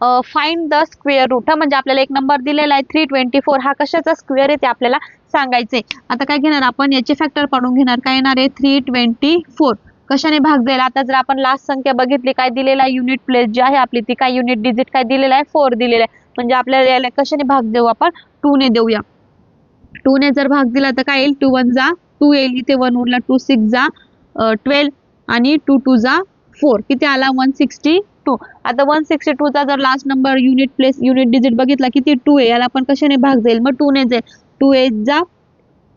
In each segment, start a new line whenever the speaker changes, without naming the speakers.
Find the square route. म्हणजे आपल्याला एक नंबर दिलेला आहे 324, हा कशाचा स्क्वेअर आहे ते आपल्याला सांगायचंय. आता काय घेणार आपण, याचे फॅक्टर पाडून घेणार. काय येणार आहे 324 कशाने भाग जाईल. आता जर आपण लास्ट संख्या बघितली, काय दिलेला आहे युनिट प्लेस जी आहे आपली ती काय युनिट डिजिट काय दिलेला आहे 4 दिलेला आहे. म्हणजे आपल्याला याला कशाने भाग देऊ आपण, 2 ने देऊया. 2 ने जर भाग दिला तर काय येईल 2 1 जा 2 येईल, इथे 1 उरला, 2 6 जा 12 आणि 2 2 जा 4, किती आला 162. आता 162 चा जर last number unit place unit digit बघितला किती 2 आहे, याला आपण कशाने भाग जाईल, मग 2 ने जाईल. 2 8 जा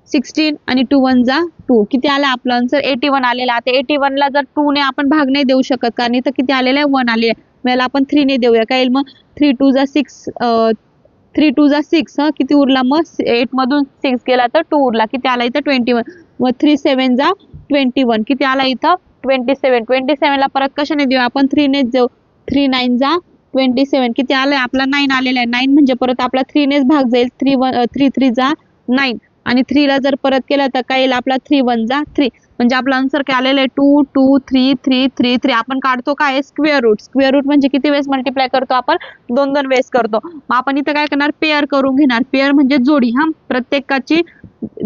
16 आणि 2 1 जा 2, किती आला आपला आन्सर 81 आलेला. आता 81 ला जर 2 ने आपण भाग नाही देऊ शकत, कारण इथं किती आलेला आहे 1 आलेला आहे. याला आपण 3 ने देऊया. काय येईल मग 3 2 जा 6 3 2 जा 6, किती उरला मग 8 मधून 6 गेला तर 2 उरला, किती आला इथं 21. मग 3 7 जा 21, किती आला इथं 27. 27 ला परत कशाने देऊ आपण 3 नेच देऊ. 3 9 जा 27, किती आलाय आपला 9 आलेला आहे. 9 म्हणजे परत आपला 3 नेच भाग जाईल. 3 3 जा 9 आणि 3 ला जर परत केलं तर काय येईल आपला 3 1 जा 3. म्हणजे आपला आन्सर काय आलेला आहे 2 2 3 3 3 3. आपण काढतो काय स्क्वेअर रूट. स्क्वेअर रूट म्हणजे किती वेळेस मल्टिप्लाय करतो आपण, 2 वेळेस करतो. मग आपण इथं काय करणार पेअर करून घेणार. पेअर म्हणजे जोडी, हा प्रत्येकाची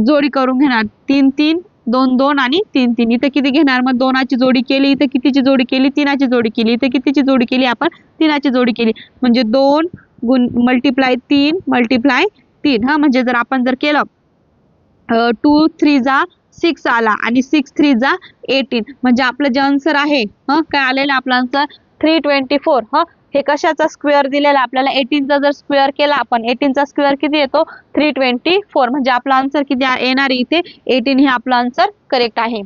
जोडी करून घेणार. 3 3 2 2 आणि 3 3. इथं किती घेणार मग 2ची जोडी केली, इथं कितीची जोडी केली 3ची जोडी केली, इथं कितीची जोडी केली आपण 3ची जोडी केली. म्हणजे 2 गुण मल्टिप्लाय 3 मल्टिप्लाय 3. हा म्हणजे जर आपण जर केलं 2 3 जा 6 आला आणि 6 3 जा 18, म्हणजे आपलं जे आन्सर आहे काय आलेलं आपलं आन्सर 324. हे कशाचा स्क्वेअर दिलेला आपल्याला 18 चा जर स्क्वेअर केला आपण 18 चा स्क्वेअर किती येतो 324. म्हणजे आपला आन्सर किती येणार इथे 18 हे आपला आन्सर करेक्ट आहे.